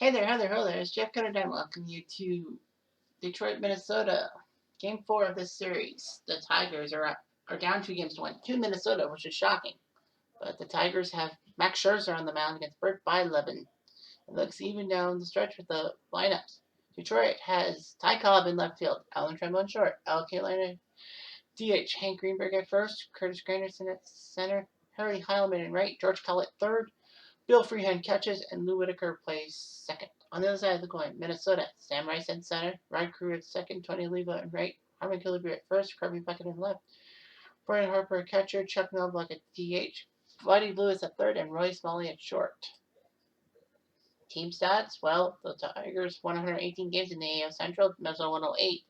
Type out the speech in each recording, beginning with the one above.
Hey there, hello there. It's Jeff Cutter Dunn welcoming you to Detroit, Minnesota. Game 4 of this series. The Tigers are down 2 games to 1 to Minnesota, which is shocking. But the Tigers have Max Scherzer on the mound against Bert Levin. It looks even down the stretch with the lineups. Detroit has Ty Cobb in left field, Alan Trammell in short, Al Kaline DH, Hank Greenberg at first, Curtis Granderson at center, Harry Heilman in right, George Collett third, Bill Freehan catches, and Lou Whitaker plays second. On the other side of the coin, Minnesota, Sam Rice at center, Ryan Crew at second, Tony Oliva at right, Harmon Killebrew at first, Kirby Puckett in left, Brian Harper at catcher, Chuck Melblock at DH, Buddy Lewis at third, and Roy Smalley at short. Team stats, well, the Tigers won 118 games in the AL Central, Minnesota 108.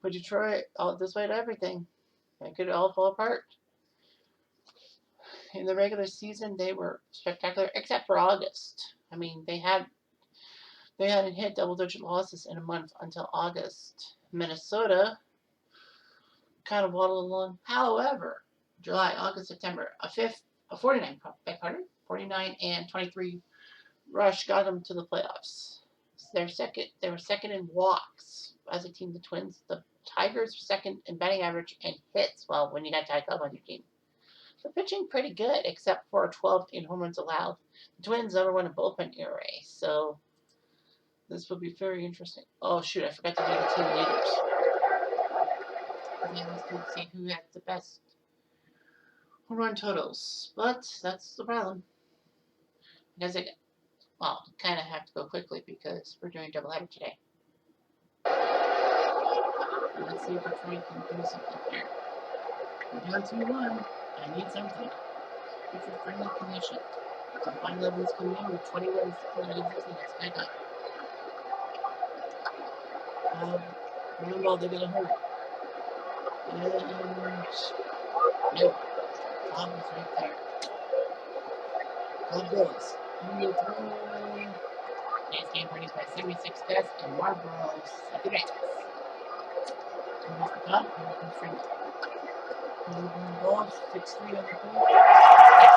But Detroit, despite everything, it could all fall apart. In the regular season, they were spectacular, except for August. I mean, they hadn't hit double-digit losses in a month until August. Minnesota kind of waddled along. However, July, August, September, a 49 and 23 rush got them to the playoffs. They were second in walks as a team. The Twins, the Tigers, second in batting average and hits. Well, when you got Ty Cobb on your team. The pitching pretty good, except for 12 in home runs allowed. The Twins never won a bullpen ERA, so this will be very interesting. Oh shoot, I forgot to do the team leaders. Yeah, let's see who had the best home run totals. But that's the problem. Because kind of have to go quickly because we're doing a doubleheader today. Let's see if Detroit can do something here. We're down 2-1. I need something. It's a friendly condition. So 5-11's coming in with 20 runs for the existing. That's kind of ground ball, they're going to hurt. And no, Cobb is right there. Cobb goes. Nice game produced by 76 Gus and Marlboro's second base. Here's the Cobb, here comes Freeman. Ball, 6-3 on the board. Yes.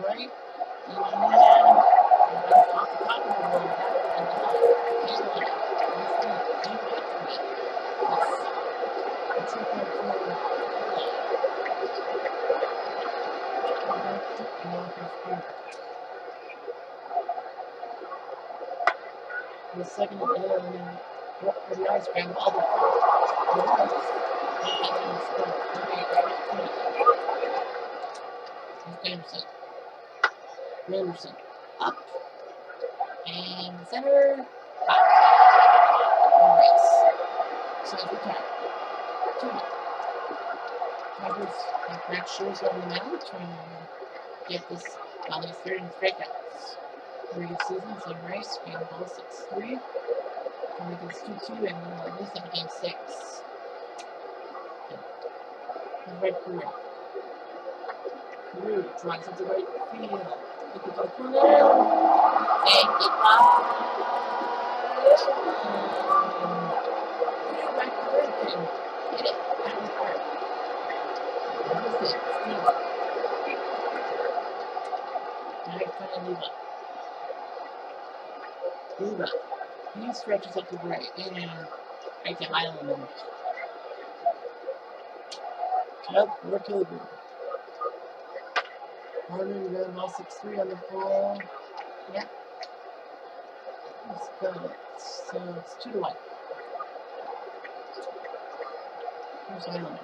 Right. And off the top of the ball. The second the ice cream all the Granderson up and center race. So every time. Tigers have Max Scherzer on the mound trying to get this on his third and strikeouts. Previous season, Sam Rice ran ball 6-3. And against 2-2 and lose them game 6. Red Crew. Crew drives into right field. Look at the corner. Take it off. Right direction. Hit it out of the park. That was it. Steve. Now he's trying to leave up. Move up. He stretches up the right and right to Island. Up, we're Killebrew. Harmon ran ball 6-3 on the ball. Yeah. Let's go. So it's 2-1. Here's Island.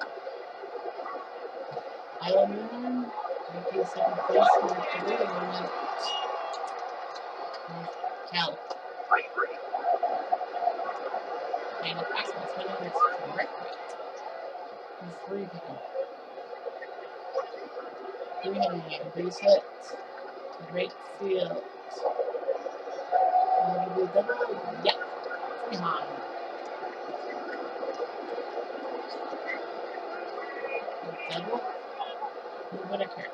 Island going to the second place for the career moment. Cal. And the pass was winning this correctly. He's 3 people. 300 base hit. Great field. Will be a double? Yeah. Behind. Double. Whitaker.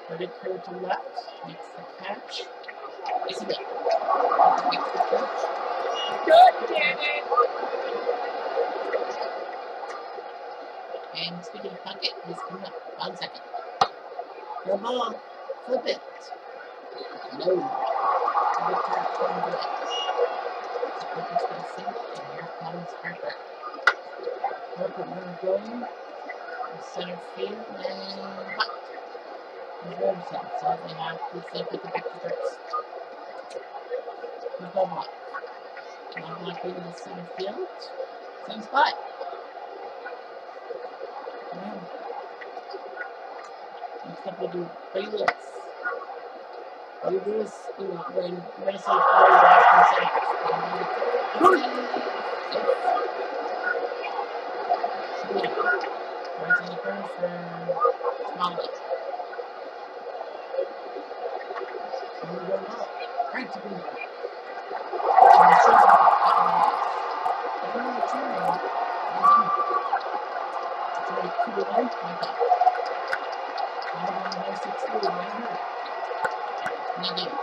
Whitaker to left. Makes the catch. Is it? Makes the catch. Good, damn it! And speaking of pocket, he's coming up. On second. The ball. Flip it. No. Good turn. Coming to it. Harper's going to single, and here comes Harper. Harper now going. Center field, and hot. He's Robertson, so they have to put the back to first. There's no block. Now blocking the center field. Same spot. Wow. Next up we'll do Buddy Lewis. Buddy Lewis, when Minnesota players are asking right to the corner for Smalley. And we go up. Right to Greenberg. And the short another turn. It's like 2 to 1. Okay. Now 6-3 right here. Negative.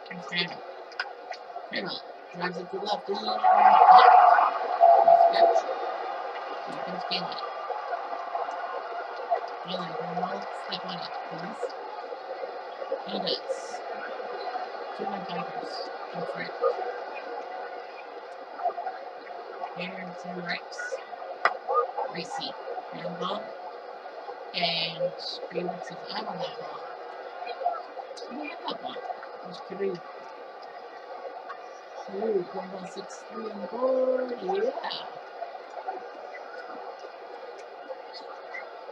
Here's Kramer. Kramer drives it to the left. Stretch. Here comes Galen. Galen, Kramer, step on it, please. He does. 2-1 Tigers in front. Here's the Rice. Ricey. Ground ball. And Kramer says, I don't have ball. I don't have that ball. There's Carew. Carew, 1-6-3 on the board. Yeah.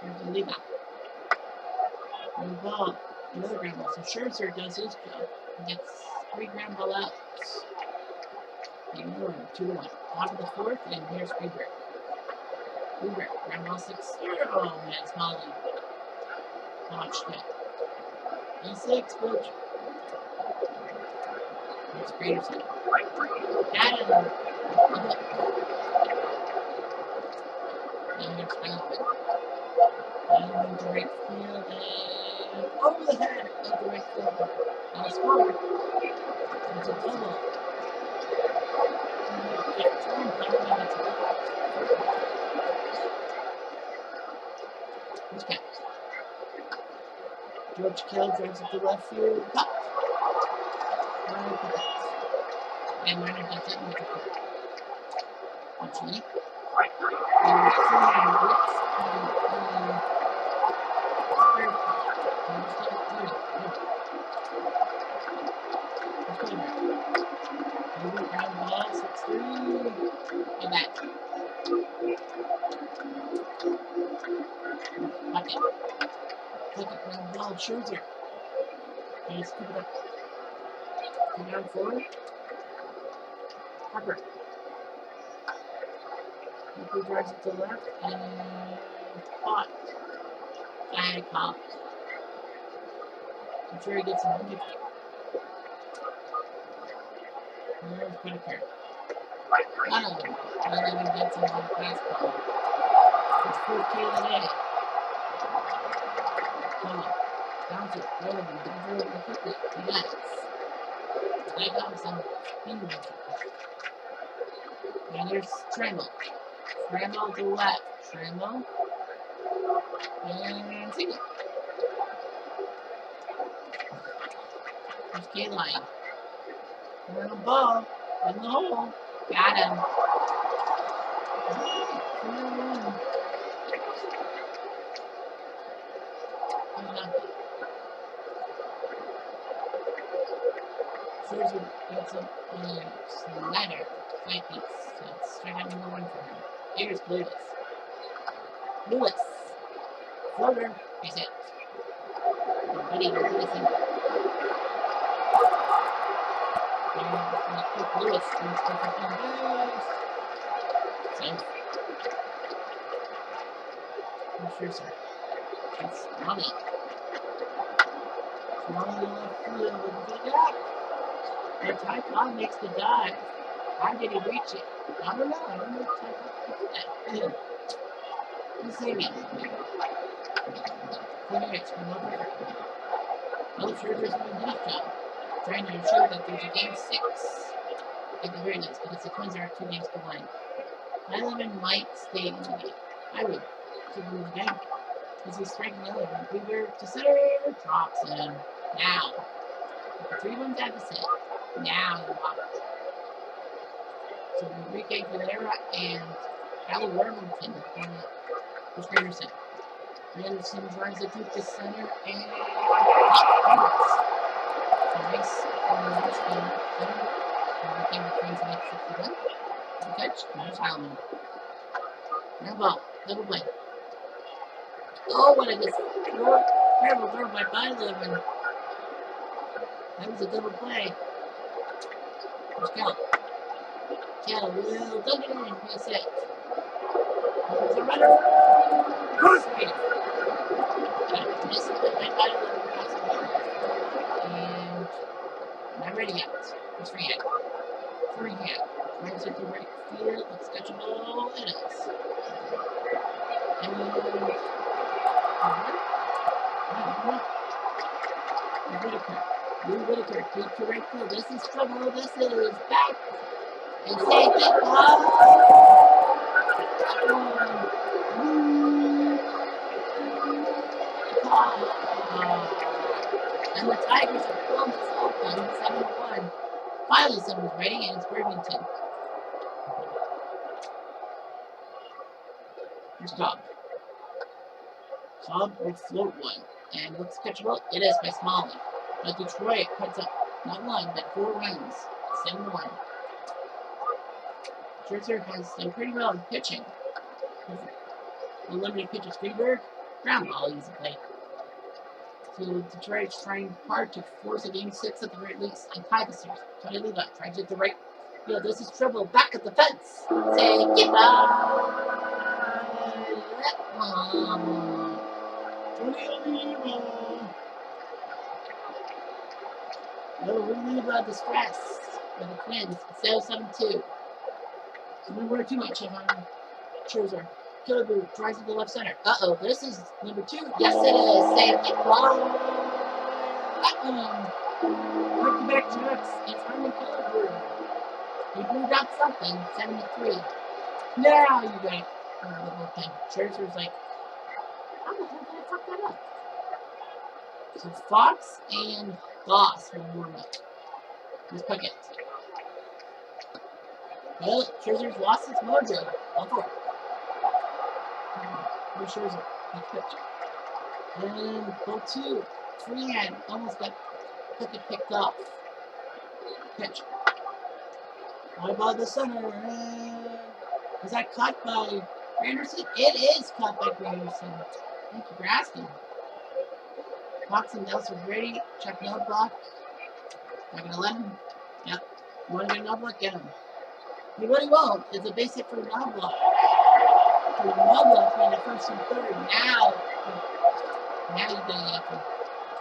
Here's the leadoff. New ball. Another ground ball. So Scherzer does his job. He gets 3 ground ball outs. And we're 2-1. Top of the fourth, and here's Greenberg. Greenberg, ground ball 6. Oh man, Smalley. Watch that. E6, coach. Here's Graderson. Adam. And here's Spellman. And to right field, and over the head of the right fielder. And a score. It's a double. Who's catch? George Kittle drives it to left field. Cut. Runner picks. And runner gets it in the cut. Actually. And it's 3 minutes. Third part. And it's still 3. It's good. Maybe ground ball, 6-3. And back. Bucket. Take it ground ball, Scherzer. And it's keep it up. Come down forward. Harper. Harper drives it to the left and caught. And caught. I'm sure he gets some 150. There's Whitaker. And then he gets him on the fastball. It's 4K today. Down to it. Rolling. Down to it quickly. Relax. They got some speed. And there's Trammell. Trammell to left. Trammell. And single. There's K-Line. We're the ball. In the hole. Got him. Scherzer gets a slider. Fly piece. So it's straight out number 1 for him. Here's Lewis. Lewis. Floater. He's it. Buddy, we're going to see. And quick Lewis comes to second base. Safe. I'm sure, sir. It's Smalley. Smalley left field with a big up. And Ty Cobb makes the dive. How did he reach it? I don't know. I don't know if Ty Cobb did that. He's saving. 4 minutes from over. Well, Scherzer's doing his job. Trying to ensure that there's a game 6. at the very least, because the Twins are 2 games behind. 9-11 might stay in the game. I would keep him in the game. As he's striking the other, Weaver to center, drops him. Now, with the 3-1 deficit, now you walk. So Enrique Galera and Al Worthington for Anderson. Anderson drives it deep to center and nice from the last game. Enrique returns the next 61. The catch, there's Heilman. Now ball, double play. Oh, what a terrible throw by Byleven. That was a double play. There's Cal. Cal will dunk it in. That's it. There's a runner. Straight. Missed it by Byleven. And not ready yet. It's free hit. Free hit. Drives it to right field. It's catchable. It is. And Whitaker, deep to right field. This is trouble. This is back. And save it. And the Tigers have blown this open. 7-1. Finally, someone's ready, and it's Worthington. Here's Cobb. Cobb will float one. And looks catchable. It is by Smalley. But Detroit puts up not 1, but 4 runs. 7-1. Scherzer has done pretty well in pitching. The limited pitches, Freeberg, ground ball, easy play. So Detroit's trying hard to force a game 6 at the very least and tie the series. Tony Levi trying to get the right field. This is trouble back at the fence. Say goodbye. Tony Levi. No Levi distress for the Twins. It's 7-2. So we worry too much on Scherzer. Killebrew drives to the left center. Uh-oh, this is number 2. Yes, it is. Safety. Back-to-back trucks. It's Herman Killebrew. He blew out something. 7-3. Now you got the whole thing. Scherzer's like, how the hell did I fuck that up? So Fox and Goss will warm up. Let's pick it. Well, Scherzer's lost his mojo. All 4. Here's Scherzer. Next pitch. And ball 2. Freehand almost got picked off. Pitch. High ball to center. Is that caught by Granderson? It is caught by Granderson. Thank you for asking. Fox and Nelson ready. Check no block. Not gonna let him. Yep. You want to get a no block? Get him. He really won't. It's a base hit for a no block. For a no block between the first and third. Now you're getting after.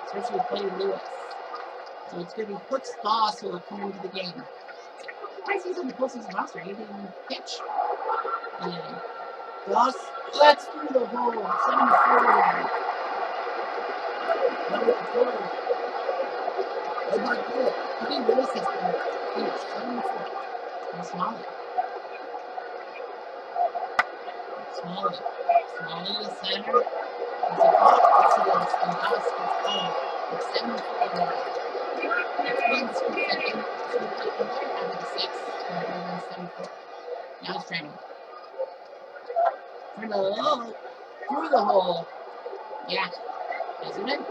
Especially with Buddy Lewis. So it's going to be Hooks Goss who will come into the game. Why is he on the postseason roster? He didn't pitch. And Goss, that's through the hole. 7-4. Number 4. Oh my God. Buddy Lewis has been finished. 7-4. And Smalley. Smalley to center. There's a block. Excellence. And Goss gets home. It's 7-4. The Twins who set in to play in their out of the 6. And 7-4. Now it's training. Through the hole. Yeah. Isn't it?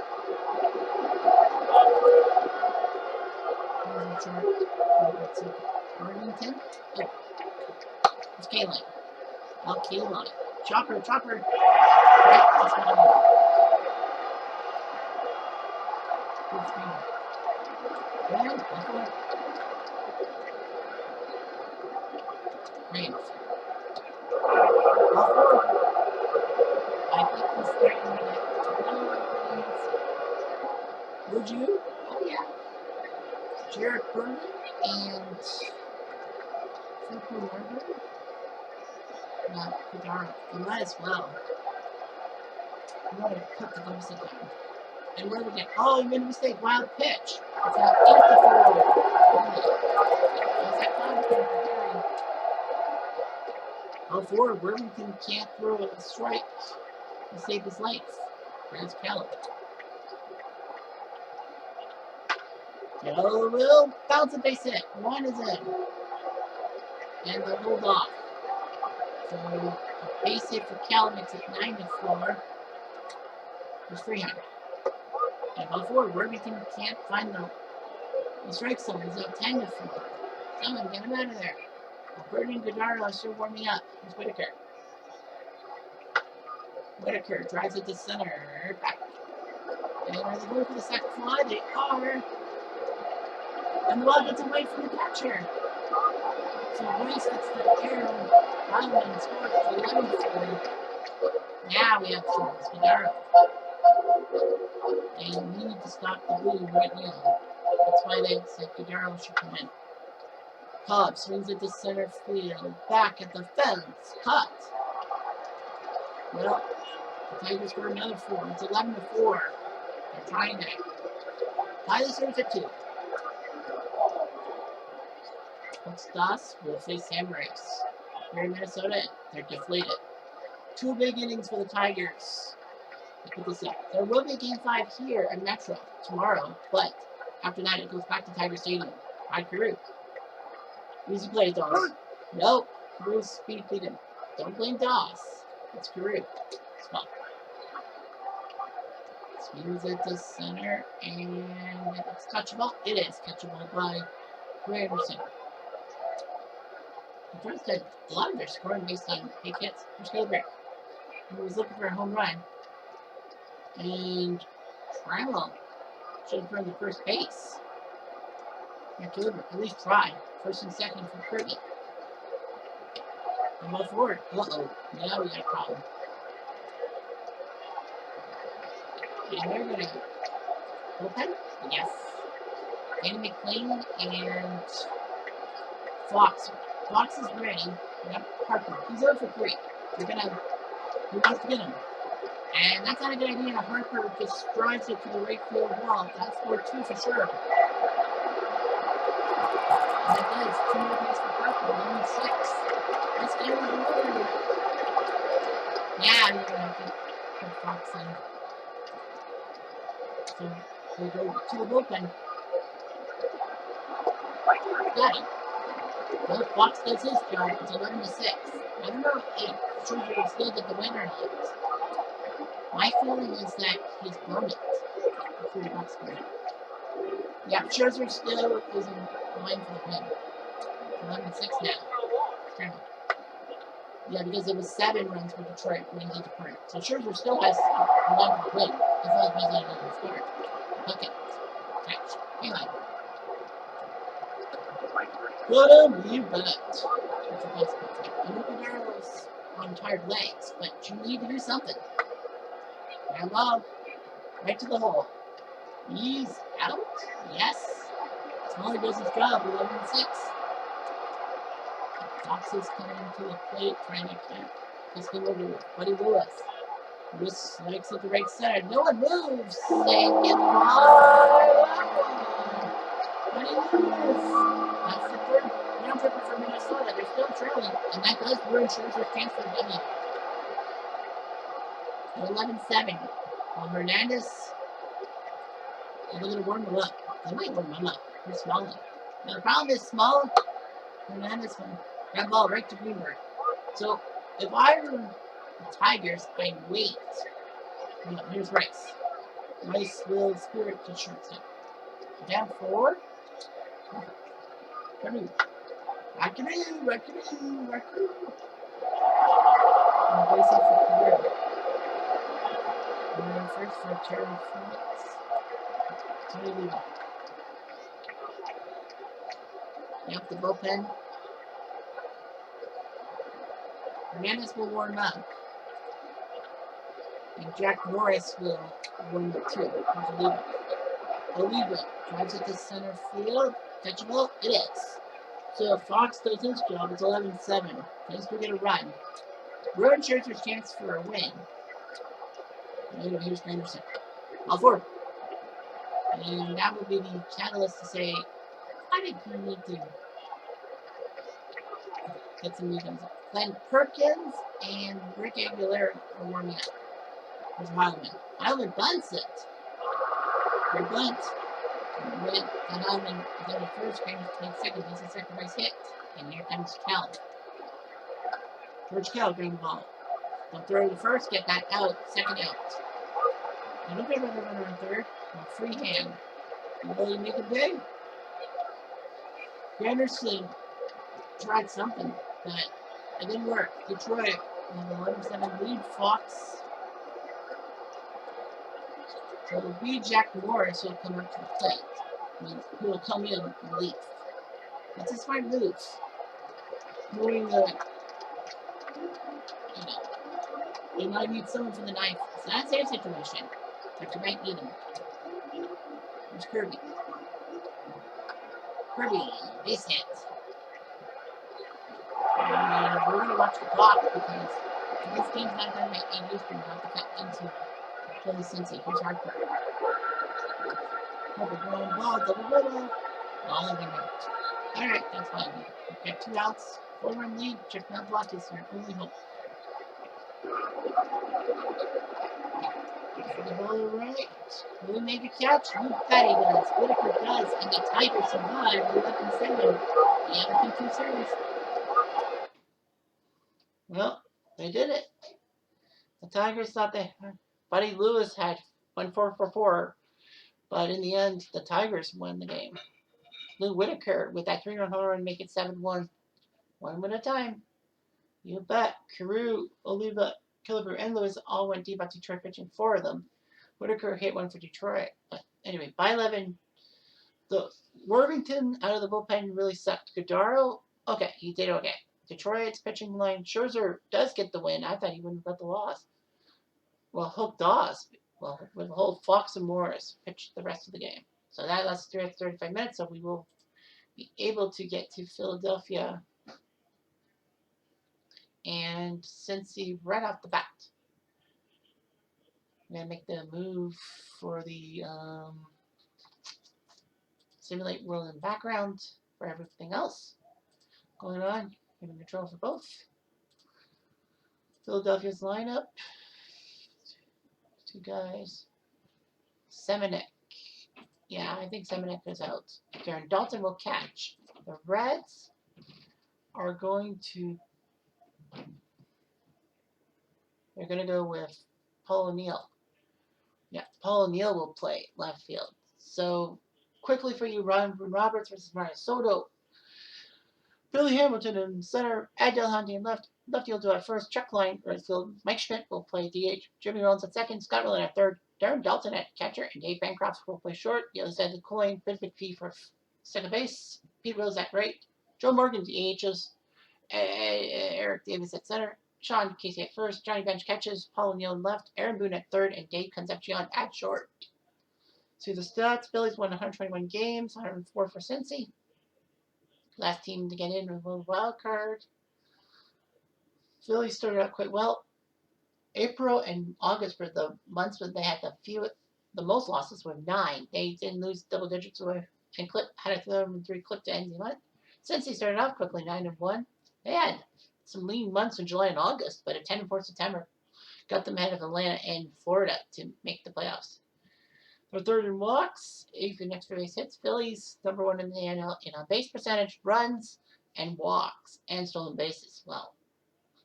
Worthington. Oh. It's K-Line. Oh, K-Line. Chopper. Right, that's one. Good screen. And that's one. Rams. All 4. I think he's starting to get Would you? Oh, yeah. Jared Berman and Super Margaret. Not Pagara. You might as well. You want to cut the deficit down. And where we get? Oh, you made a mistake. Wild pitch. It's not 8-4. Is that All forward, Worthington can't throw a strike to save his life. Where's Callum? Joe will bounce a base hit. One is in. And they'll hold off. So a base hit for Callum makes it 9-4. There's 300. And all forward, Worthington can't find the strike zone. He's at 10-4. Someone get him out of there. Burton and Goddard are still warming up. Here's Whitaker. Whitaker drives it to center. Back. And are they going for the second fly? They are. And the ball gets away from the catcher. So Royce gets the arrow. Ryman scores 11-4. Now we have Charles Goddard. They need to stop the blue right now. That's why they said Goddard should come in. Cobb swings it to center field. Back at the fence. Cut. Well, the Tigers score another 4. It's 11-4. They're trying to tie the series at 2. What's Das will face Samurais. Here in Minnesota, they're deflated. 2 big innings for the Tigers. Put this up. There will be a Game 5 here at Metro tomorrow, but after that it goes back to Tiger Stadium. Hi, Peru. Easy play, Doss. Nope. Peru's speed beat him. Don't blame Doss. It's Peru. Stop. Swings it to center, and it's catchable. It is catchable by Anderson. The first time, a lot of their scoring based on big hits. Here's Gilbert. He was looking for a home run. And Trammell should have turned the first base. Yeah, Gilbert at least tried. First and second for Kirby. And go forward. Uh-oh. Now we got a problem. And they're going to bullpen? Yes. Danny McLean and Fox. Fox is ready. We got Harper. He's over for 3. We're going to... Who wants to get him? And that's not a good idea. Harper just drives it to the right field wall. That's for 2 for sure. And it does. 2 more base for Harper. Only 6. This guy was really... Yeah, you're going to have to put Fox in. So they go to the bullpen. Got it. Well, Fox does his job. It's 11-6. I don't know if Scherzer will still get the win or not. My feeling is that he's blown it. Yeah, Scherzer still is in line for the win. 11-6 now. Yeah, because it was 7 runs for Detroit when he departed. So Scherzer still has a line for the win, as long as he's not another score. Okay. Catch. Hang on. Good, you bet. I know Guerrero's on tired legs, but you need to do something. Ground ball. Right to the hole. He's out. Yes. Smaller does his job. 11-6. Fox is coming to the plate, trying to catch this game over with Buddy Lewis. Lewis strikes at the right center. No one moves. Say goodbye. Buddy Lewis. That's the third round tripper for Minnesota. They're still trailing, and that does ruin Scherzer's chance for the W. 11-7. Well, Hernandez, they're going to warm him up. They might warm him up. Here's Smalley. Now, the problem is Small, Hernandez can grab ball right to Greenberg. So, if I were the Tigers, I'd wait. No, here's Rice. Rice will spirit to shortstop. Down 4. Raccoon. Raccoon. And base it for Career. And then first for Terry Felix. Terry Lee. Yep, the bullpen. Hernandez will warm up. And Jack Morris will warm up too. Oliva drives it to center field. Catchable? It is. So if Fox does his job, it's 11-7. Thanks for getting a run. Ruin Scherzer's chance for a win. And here's Anderson. All forward. And that would be the catalyst to say, I think we need to get some defense. Glenn Perkins and Rick Aguilera are warming up. There's Heilman. Heilman bunts it. Great bunt. Went to Heilman. Then the first, Kramer's playing second. He's a sacrifice hit. And here comes Cal. George Cal, green ball. Don't throw to first, get that out. Second out. I don't get another runner on third. Free hand. Will he make a big? Granderson tried something, but it didn't work. Detroit, 11-7 lead. Fox. So it'll be Jack Morris who'll come up to the plate. Who will come in and leave. That's a smart move. Knowing that, you might need someone for the ninth. It's not a safe situation, but you might need him. There's Kirby. Kirby, base hit. And we're going to watch the clock because this game's not done by 8 Eastern. We'll have to cut into Philly Cincy. Here's Harper. Harper going ball, double middle. All in the out. Alright, that's fine. We've got 2 outs, 4-run lead. Check that block is your only hope. The ball right. Will he make a catch? You bet he does. Whitaker does, and the Tigers survive 11-7. The other 2 series. Well, they did it. The Tigers thought Buddy Lewis had 1-4-4-4, but in the end, the Tigers won the game. Lou Whitaker with that 3-run home run make it 7-1. 1 win at a time. You bet. Carew, Oliva, Killebrew, and Lewis all went deep on Detroit pitching 4 of them. Whitaker hit 1 for Detroit. But anyway, by 11, the Worthington out of the bullpen really sucked. Godaro, okay, he did okay. Detroit's pitching line, Scherzer does get the win. I thought he wouldn't have got the loss. Well, Hook Dawes, with the whole Fox and Morris pitched the rest of the game. So that lasted 35 minutes, so we will be able to get to Philadelphia and Cincy right off the bat. I'm going to make the move for the simulate world in background for everything else going on. Giving control for both. Philadelphia's lineup. 2 guys. Semenuk. Yeah, I think Semenuk is out. Darren Dalton will catch. The Reds are going to... They're going to go with Paul O'Neill. Yeah, Paul O'Neill will play left field. So, quickly for you, Ron Roberts versus Mariano Soto. Billy Hamilton in center. Adele Hunty in left. Left field to our first. Check line. Right field. Mike Schmidt will play DH. Jimmy Rollins at second. Scott Rowland at third. Darren Dalton at catcher. And Dave Bancroft will play short. The other side of the coin. Vince McPhee for second base. Pete Rose at right. Joe Morgan DHs. Eric Davis at center. Sean Casey at first. Johnny Bench catches. Paul O'Neill in left. Aaron Boone at third. And Dave Concepcion at short. To the stats. Phillies won 121 games. 104 for Cincy. Last team to get in with a wild card. Phillies started out quite well. April and August were the months when they had the most losses were 9. They didn't lose double digits and had a 3 clip to end the month. Since they started off quickly 9-1, they had some lean months in July and August, but a 10-4 September got them ahead of Atlanta and Florida to make the playoffs. They're third in walks, 8th in extra base hits. Phillies number 1 in the NL in on base percentage, runs, and walks, and stolen bases. Well,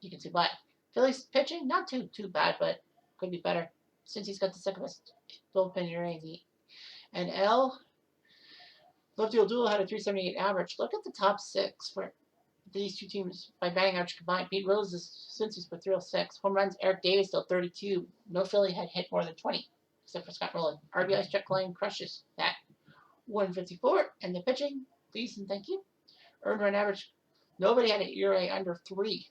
you can see why. Phillies pitching, not too bad, but could be better since he's got the second best bullpen in the NL. Left field duel had a 378 average. Look at the top 6 for these 2 teams by batting average combined. Pete Rose is since he's for 306. Home runs, Eric Davis still 32. No Philly had hit more than 20, except for Scott Rowland. RBI's check line crushes that 154. And the pitching, please and thank you. Earned run average, nobody had an ERA under 3.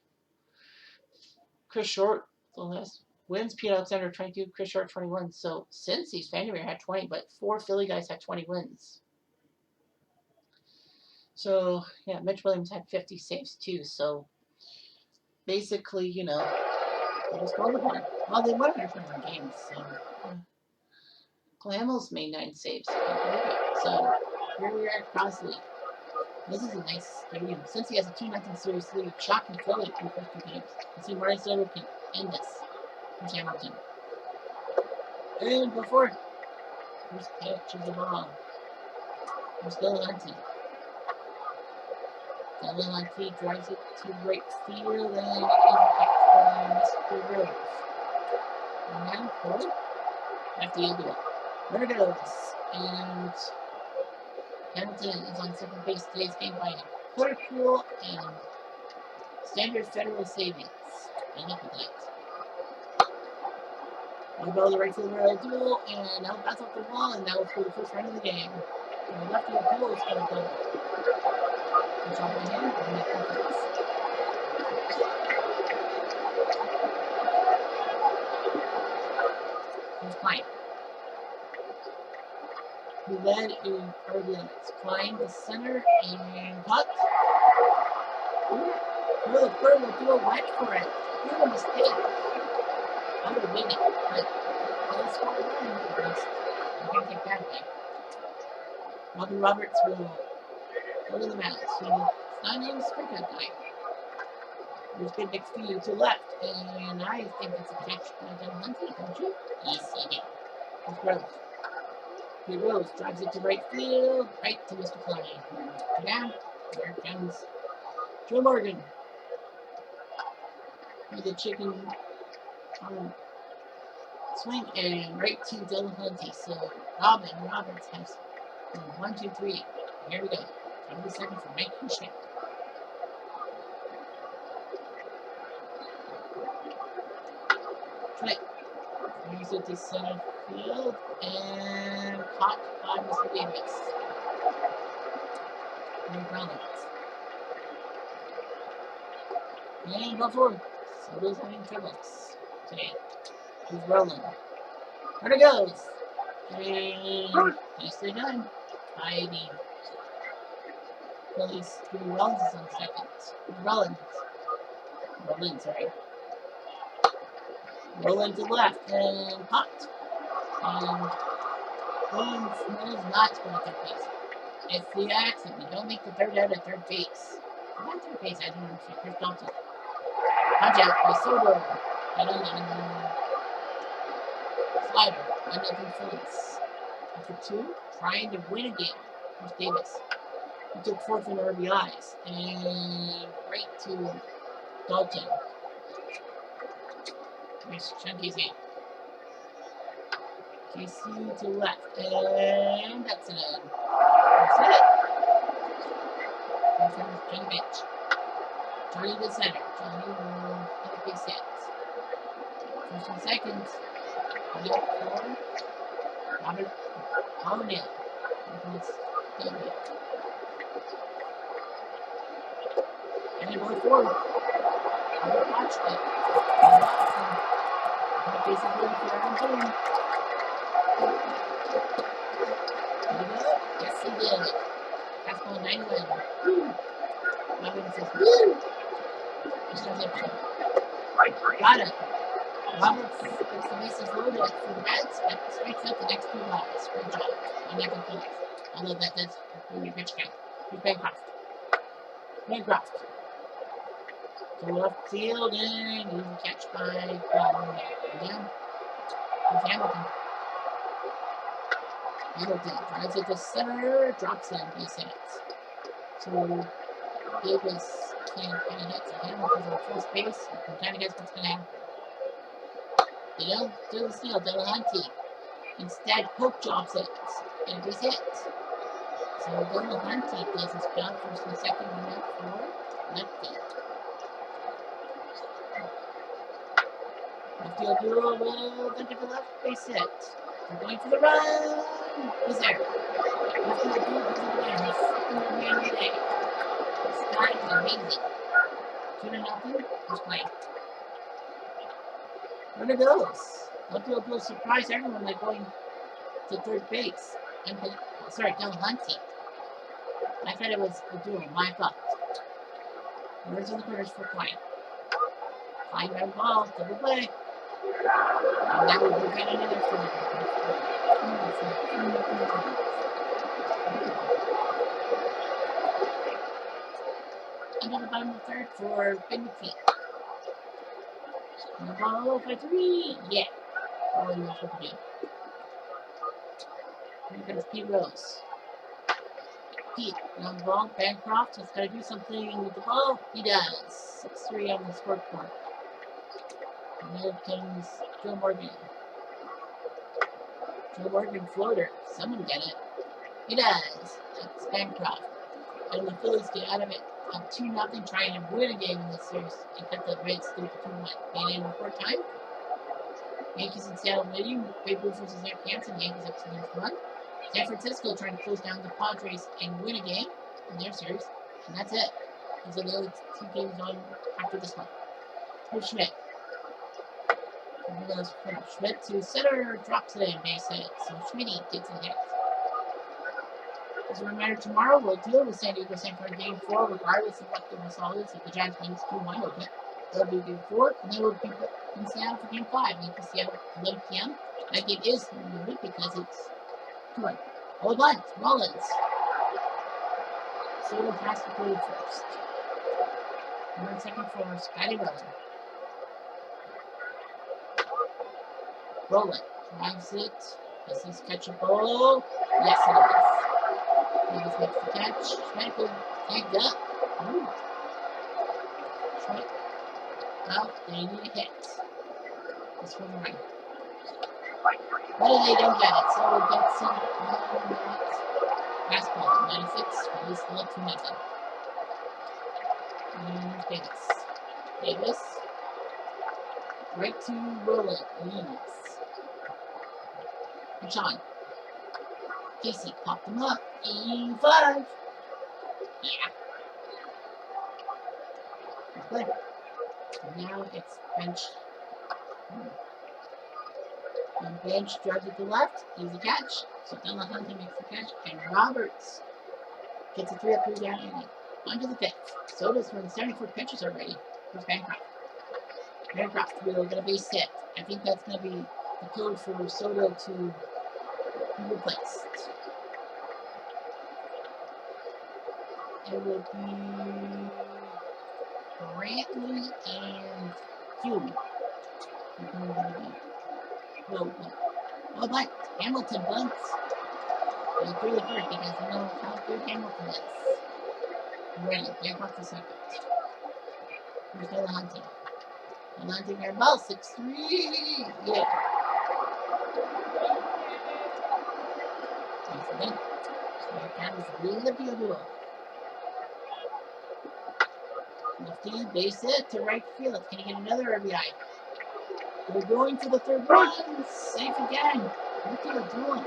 Chris Short, the last wins. Pete Alexander 22, Chris Short 21. So since he's Vandermeer had 20, but 4 Philly guys had 20 wins. So yeah, Mitch Williams had 50 saves too. So basically, they just called it one. Well, they won their 21 games. So Cole Hamels made 9 saves. So here we are at Crosley. This is a nice stadium. Since he has a 2-0 series lead, shocking Philly in the first 2 games. Let's see Martin Soto can end this. Here's Hamilton. And before, here's catches the ball. Here's Delahunty. Delahunty drives it to right field, and it is a catch by Mr. Rose. And now, forward. After you do it. There it goes. And Hamilton is on second base today's game by a quarter pool and Standard Federal Savings. I look at that. We go to the right fielder duel, and now that's off the wall, and that was for the first run of the game. And the left field duel is going to double. Good job by him, and make confidence. Here's Klein. Who led in RBIs. Klein to center, and cut. Will the bird will do a whack for it. You're a mistake. I would win it, but let's score a run at least. I can't take that back. Robin Roberts will go to the mound. He's not even a strikeout guy. There's good next to you to left, and I think it's a catch by Delahunty, don't you? Yes, he did. Here's Rose. Here Rose drives it to right field, right to Mr. Klein. Down. There comes Joe Morgan. With a chicken swing and right to Delahunty. So Robin Roberts has 1, 2, 3. Here we go. 30 seconds for making check. Right. Brings it to center field and caught by Mr. Davis. No Rollins. And go forward. Soto's having troubles today. He's rolling. There it goes. And nicely done. Heidi. Phillies. Rollins is on second. Rollins, sorry. Rolling to left and popped. And Rollins is not going to third base. It's the accident. You don't make the third out at third base. Not third base, I don't understand. Here's Dalton. Punch out by Soto. And slider. 1-0 Phillies. After 2, trying to win a game. Here's Davis. He took 4th in RBIs. And right to Dalton. Here's Chunky's game. KC to left. And that's it. That's it. Johnny bench. Johnny to center. Johnny will hit a base hit. First and second. Left for Robert O'Neill. And then going forward. Robert watched it. And bases ready for Aaron Boone. Yes, he did. Fastball 9-1. Robin says, woo! Interception. Got it. Roberts gets the bases loaded for the Reds, but strikes out the next 2 balls. Great job. I'm not going to kill it. Although that does improve your pitch count. Here's Bancroft. Bancroft. To left field, and he's a catch by again. Here's Hamilton. Hamilton drives it to center, drops in, base hits. So Davis can't kind of hit, so Hamilton's on first base. You can kind of guess what's going to happen. They don't do the steal, Delahunty. Instead, Pope drops it, and base hit. So Delahunty does his job first and second, and out for left field. Left field duel will then get the left base hit. They're going for the run. He's there. Left field duel goes over there. He's second man today. This guy is amazing. 2-0. He's playing. There it goes. Left field duel surprised everyone by going to third base. And sorry, Delahunty. I thought it was a duel. My fault. Where's in the corners for Klein? Klein red ball. Double play. And that would be another for into the bottom of the third for Ben McPhee. And the ball for 3. Yeah. Oh, he knows what to do. Here comes Pete Rose. Pete, on the ball. Bancroft has got to do something with the ball. He does. 6-3 on the scoreboard. And here comes Joe Morgan. Joe Morgan floater. Someone get it. He does. That's Bancroft. And the Phillies get out of it. Up 2-0, trying to win a game in this series and cut the Reds 3-2-1. And in report time, Yankees in Seattle leading. Babe Ruth versus Eric Hansen. Yankees up 2-1. San Francisco trying to close down the Padres and win a game in their series. And that's it. Those are the other 2 games on after this one. Here's Schmidt. Schmidt to center, drops it in, base hit. So Schmidt gets a hit. As a reminder, tomorrow we'll deal with San Diego San Fran Game 4, regardless of what the result is. If the Giants wins 2-1, okay. That'll be Game 4, and then we'll be in Seattle for Game 5. You can see at 11 p.m. That game is moving because it's 2-1. Hold on, Rollins. Soto has to play first. We're in second for Scotty Rollins. Roland drives it. Is this catchable? Yes, it is. Davis makes the catch. Schmidt will tagged up. Ooh. Schmidt. Well, they need a hit. This one right. Well, they don't get it, so it gets not fastball. 96. Phillies still up 2-0. And Davis. Davis. Right to Roland. Leads. And Sean. Casey popped him up. E5. Yeah. Good. Now it's bench. And bench drives it to the left. Gives the catch. So Della Hunter makes the catch. And Roberts gets a 3-up, 3-down inning. On to the 5th. Soto's throwing 74 pitches already. Where's Bancroft? Bancroft will get a base hit. I think that's going to be the code for Soto to be replaced. It will be Brantley and Hume. Oh, but Hamilton bunts. It's really hurt because you know how good Hamilton is. Ready, Bancroft to second. Here's Della Hunting. Della Hunting air ball, 6-3. Yeah. That was really beautiful. Lefty base hit to right field. Can he get another RBI? We're going for the 3rd run. Safe again. Look at the duel. I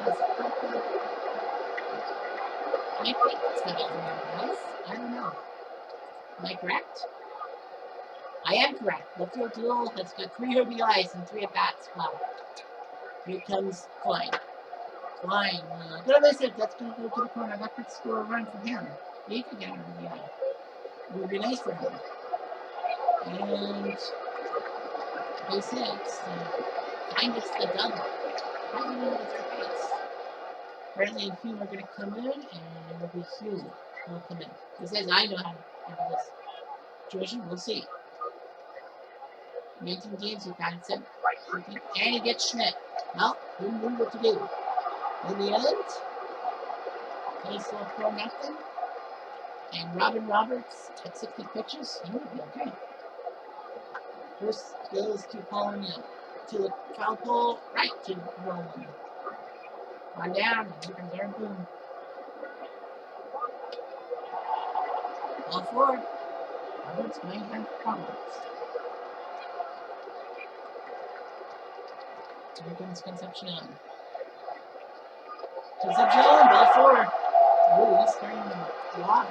think it's got 3 RBIs. I don't know. Am I correct? I am correct. Left field duel has got 3 RBIs and 3 at-bats. Wow. Here comes Klein. Klein. Good base hit. That's going to go to the corner. That could score a run for him. He could get an RBI. It would be nice for him. And base hits. Klein gets the double. How do you know it's the base? Brantley and Hume are going to come in, and it will be Hume who will come in. He says, I know how to handle this situation. We'll see. 19 games, we've got 7. And he gets Schmidt. Well, he knew what to do. In the end, he's still 4-0. And Robin Roberts at 60 pitches, he would be okay. First goes to Pauline to the foul pole, right to Roland. On down, here comes Aaron Boone. Ball forward. Roberts may have problems. Here comes Concepcion. Concepcion, ball forward. Ooh, he's starting to block.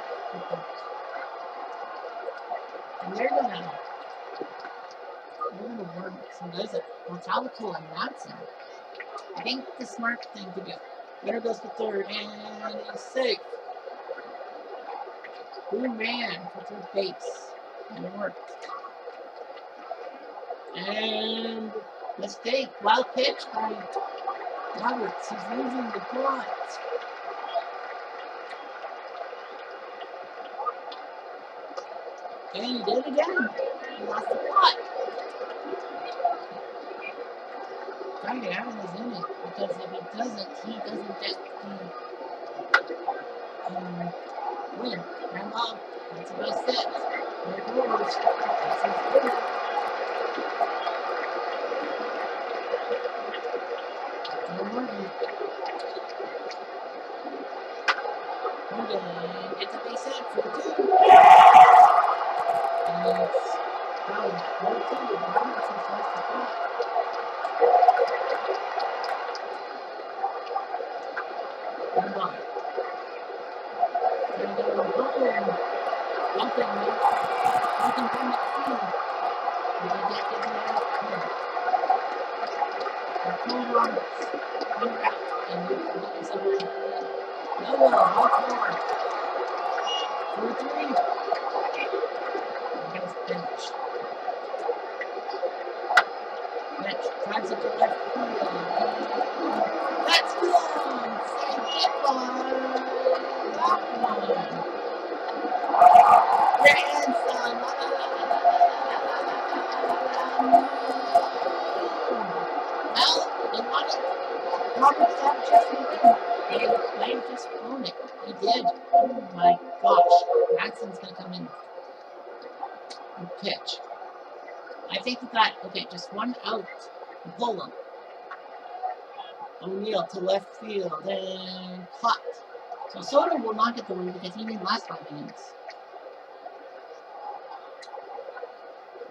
And they're gonna work some guys at Motalico and Watson. I think the smart thing to do. Winner goes to 3rd, and he's safe. Boone ran for 3rd base, and it worked. And mistake, wild pitch by Roberts. He's losing the plot. And he did it again. He lost the plot. Trying to get out of this inning, because if he doesn't get the win. Grandma, that's the best hit. There it goes. That's his third. Joe Morgan. Morgan gets a base hit for 2. And it's down 4-2. Robinson's lost the plot. Grandma. Trying to get him home. Dumping from the field. Did he get the out? No. And Cole Roberts. One out. And you can get yourself a win. No, all 4. 4-3. Against bench. Bench drives it to left field. That's gone! Save it by that one. Grandson! Well, they wanted Roberts to have a chance to win. They just won it. He did. Oh my gosh. Braxton's going to come in and pitch. I think he got, okay, just 1 out. Pull him. O'Neill to left field and caught. So Soto will not get the win because he didn't last 5 innings.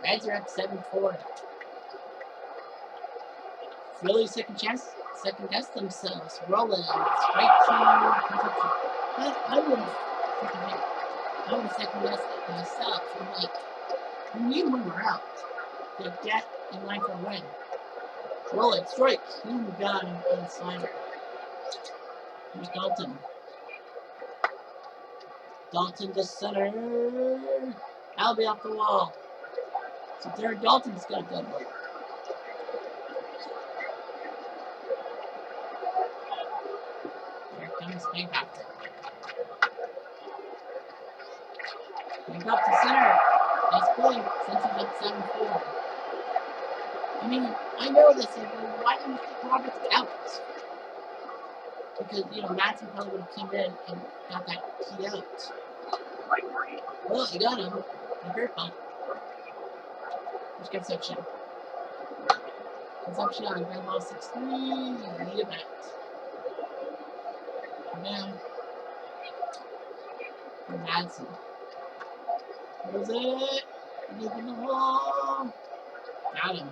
Reds are at 7-4. Philly second guess themselves. Rolling straight to Kentucky. But I would have second guessed it myself. I'm like, we need when we're out to get in line for a win. Rolling strike. You got him on slider. Here's Dalton. Dalton to center. That'll be off the wall. So Derek Dalton's got a double. Here comes Hancock. Hancock to center. Nice play since he's up 7-4. I mean, I know this is, but why didn't you take Roberts out? Because, Madsen probably would have come in and got that key out. Well, you got him. A dirt bump. There's Conception. Conception on ground ball 6-3. You bet. Now, Madsen. Where's it? Look in the wall. Got him.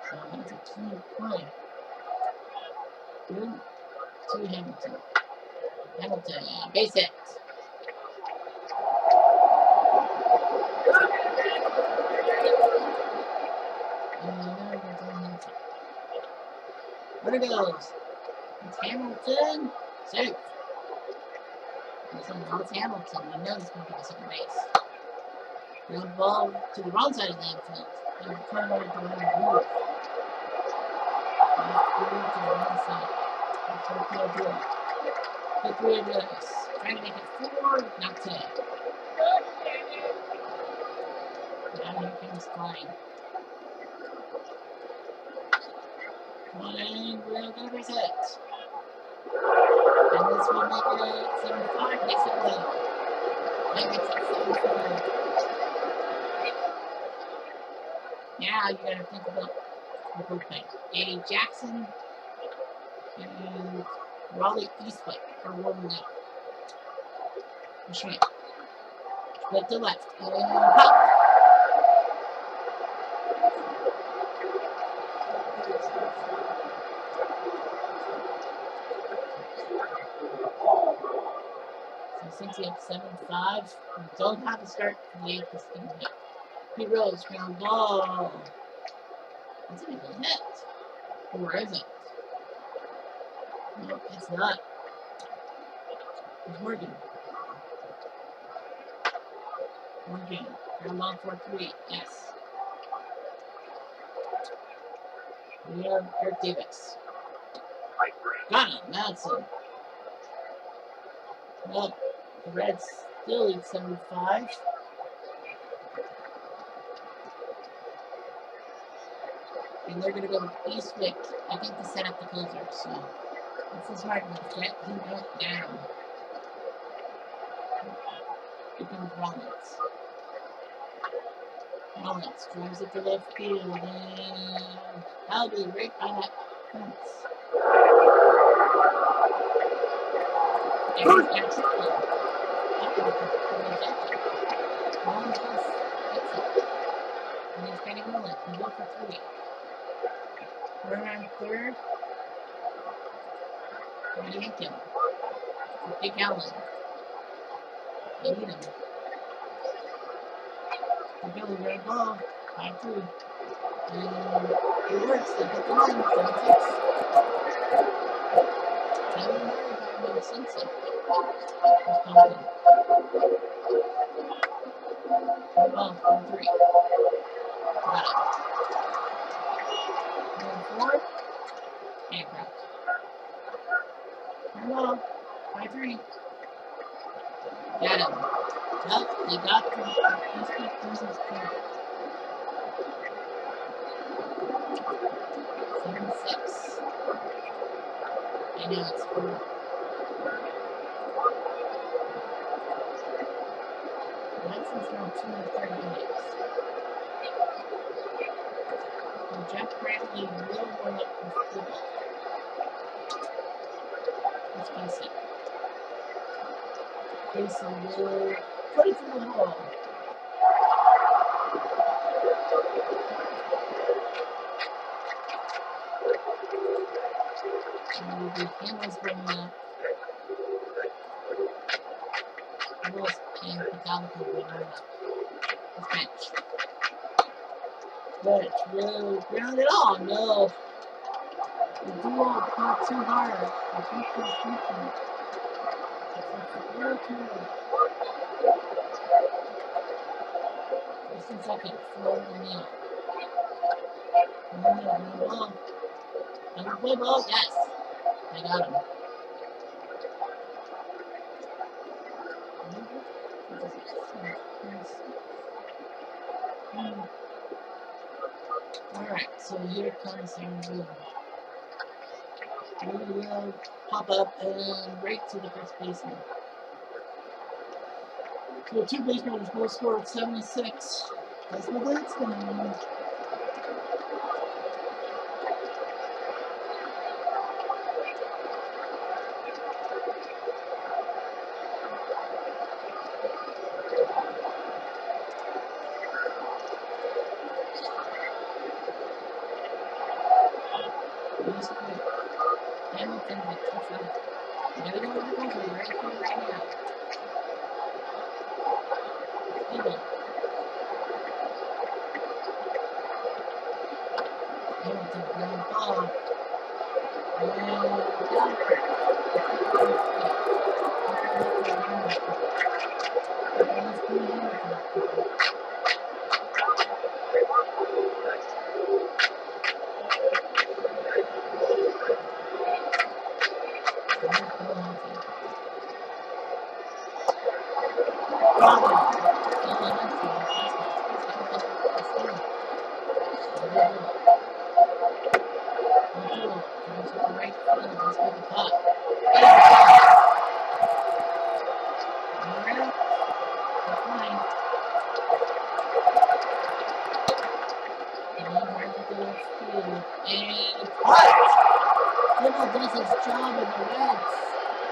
So that's a 2-play. Good to Hamilton. Hamilton, base hit. There it goes. It's Hamilton. Safe. It's Hamilton. You know he's going to be second base. Ground ball to the wrong side of the infield. And turn over to the right move. To the wrong side. That's what they'll do. Good 3 of this. Trying to make it 4, not 10. Now here comes Klein. Klein will get a base hit. And this will make it 7-5. Makes it 11. That makes it 7-5. Now you gotta think about the bullpen. Eddie Jackson and Raleigh Eastwood are warming up. Schmidt. Split to left. And pop! So since you have 7-5, you don't have to start from the 8th inning yet. He rolls, ground ball. That's an even hit. Or is it? No, it's not. It's Morgan. Morgan. Ground ball 4-3. Yes. We have Eric Davis. Got him. Madsen. Nope. The Reds still lead 7-5. And they're going to go with Eastwick, I think, to set up the closer. So this is hard to get him out down. Looking with Rollins. Rollins drives it to left field, and that'll be right by that fence. And he's got triple. Rollins gets it. And he's getting rolling. He's going for 3. Runner on third. They yanked him. Big Allen. They need him. They're going red ball. 5-2. And it works. They get the run. 7-6. Taylor Murray by about Simpson. Wisconsin. Red ball. 4-3. Got it. Going forward. Bankrupt. Red ball. 5-3. Got him. Well, they got the Eastwick versus Clear. 7-6. And now it's 4. Hudson's now 2 and 3 innings. And Jeff Bradley will warm up with football. Let's face it. Jason will put it through the hole. And the Hamels bring up. Willis and Pagalico will warm up. Let's bench. But really ground it on. No. The duo not too hard. The defense defense. It's a little too late. 15 seconds. Slow O'Neal. O'Neal, no ball. Double play ball. Yes. They got him. Alright, so here comes Arizona. We will pop up and break to the first baseman. So 2 base runners both scored 76. That's the lead's going. Hamilton with 2-5. Gotta go with the goal right here, right now. Steven. Hamilton, ground ball. And Gallagher. And what? Gibble does his job, and the Reds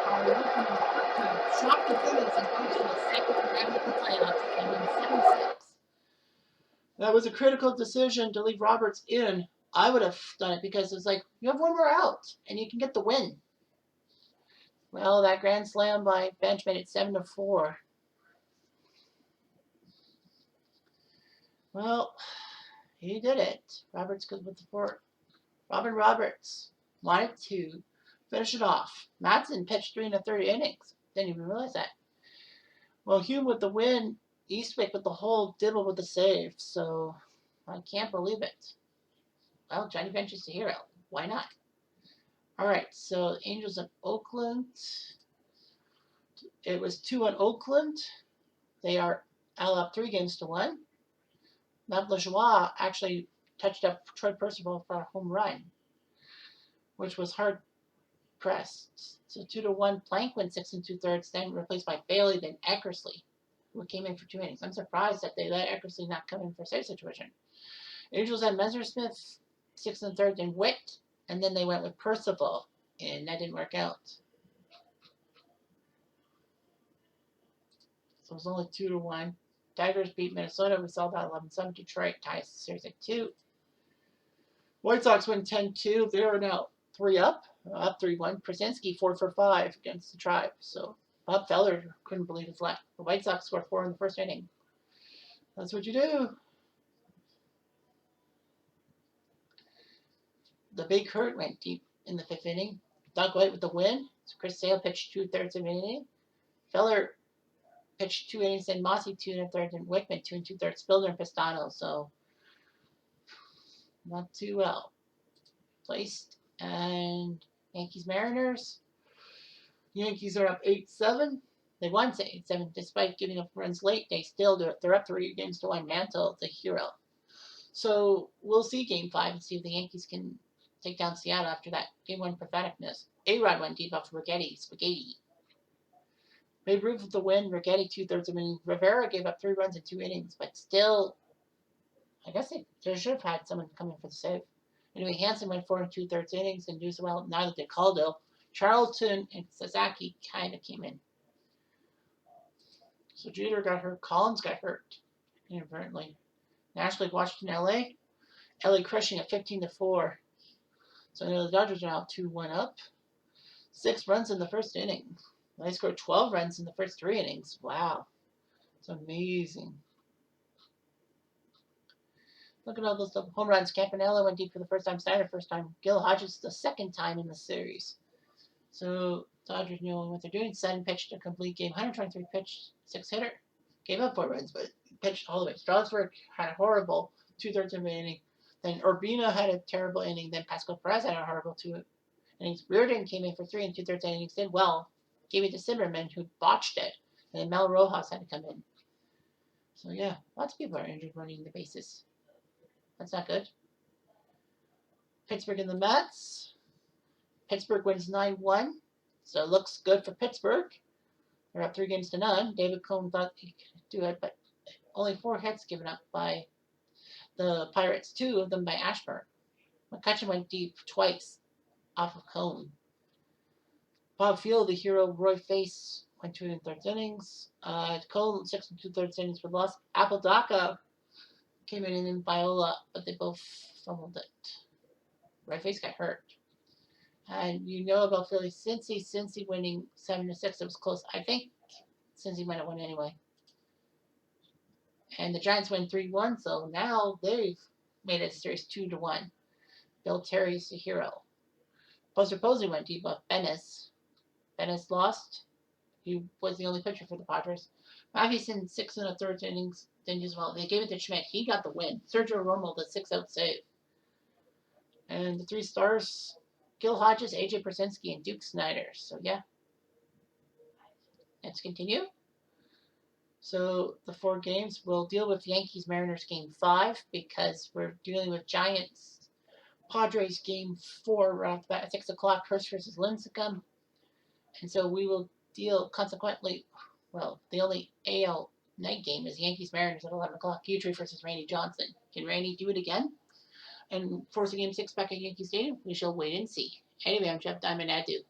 are looking to shock the Phillies and go to the second round of the playoffs and win 7-6. That was a critical decision to leave Roberts in. I would have done it because it's like, you have one more out, and you can get the win. Well, that grand slam by Bench made it 7-4. Well, he did it. Roberts goes with the 4. Robin Roberts wanted to finish it off. Madsen pitched 3 1/3 innings. Didn't even realize that. Well, Hume with the win. Eastwick with the hole. Dibble with the save. So I can't believe it. Well, Johnny Bench is a hero. Why not? All right. So Angels of Oakland It was 2-1 Oakland. They are all up 3-1. Matt LaJoie actually touched up Troy Percival for a home run, which was hard pressed. So 2-1. Plank went 6 2/3, then replaced by Bailey, then Eckersley, who came in for 2 innings. I'm surprised that they let Eckersley not come in for a save situation. Angels had Messersmith 6 1/3, then Witt, and then they went with Percival, and that didn't work out. So it was only 2-1. Tigers beat Minnesota. We saw that 11-7. Detroit ties the series at 2. White Sox win 10-2. They are now 3 up 3-1. Krasinski 4 for 5 against the Tribe. So Bob Feller couldn't believe his luck. The White Sox scored 4 in the first inning. That's what you do. The Big Hurt went deep in the 5th inning. Doug White with the win. So Chris Sale pitched 2/3 of an inning. Feller pitched 2 innings, and Mossy 2 1/3, and Wickman 2 2/3. Spilner and Pistano, so not too well placed. And Yankees Mariners. Yankees are up 8-7. They won 8-7 despite giving up runs late. They still do it. They're up 3-1. Mantle, the hero. So we'll see Game 5 and see if the Yankees can take down Seattle after that Game 1 patheticness. A-Rod went deep off Spaghetti. Babe Ruth with the win. Rigetti 2/3 of an inning. Rivera gave up 3 runs in 2 innings, but still, I guess they should have had someone come in for the save. Anyway, Hansen went 4 2/3 innings and do so well. Neither did Caldo. Charlton and Sasaki kind of came in. So Jeter got hurt. Collins got hurt inadvertently. National League, Washington, LA. LA crushing at 15-4. So the Dodgers are now 2-1 up. 6 runs in the first inning. They scored 12 runs in the first 3 innings. Wow. It's amazing. Look at all those home runs. Campanella went deep for the first time. Snyder first time. Gil Hodges the second time in the series. So Dodgers knew what they're doing. Sutton pitched a complete game. 123 pitched, 6-hitter. Gave up 4 runs, but pitched all the way. Strasburg had a horrible 2/3 of an inning. Then Urbina had a terrible inning. Then Pascal Perez had a horrible 2 innings. Reardon came in for 3 2/3 innings. Did well. Gave it to Zimmerman, who botched it. And then Mel Rojas had to come in. So yeah, lots of people are injured running the bases. That's not good. Pittsburgh and the Mets. Pittsburgh wins 9-1. So it looks good for Pittsburgh. They're up 3-0. David Cohn thought he could do it, but only 4 hits given up by the Pirates, 2 of them by Ashburn. McCutcheon went deep twice off of Cohn. Bob Field, the hero, Roy Face, went 2 1/3 innings. Cohn, 6 2/3 innings for loss. Apodaca came in and then Viola, but they both fumbled it. Roy Face got hurt. And you know about Philly, Cincy winning 7-6. It was close. I think Cincy might have won anyway. And the Giants win 3-1, so now they've made it a series 2-1. Bill Terry's the hero. Buster Posey went deep off Bennis. Bennis lost. He was the only pitcher for the Padres. Mathewson 6 1/3 innings didn't do as well. They gave it to Schmidt. He got the win. Sergio Romo the 6-out save. And the 3 stars, Gil Hodges, AJ Persinski, and Duke Snyder. So yeah. Let's continue. So the 4 games, we'll deal with Yankees Mariners Game 5 because we're dealing with Giants Padres Game 4 at 6 o'clock. Hurst versus Lincecum. And so we will deal consequently. Well, the only AL night game is Yankees Mariners at 11 o'clock. Guthrie versus Randy Johnson. Can Randy do it again and force a Game 6 back at Yankee Stadium? We shall wait and see. Anyway, I'm Jeff Diamond. Adieu.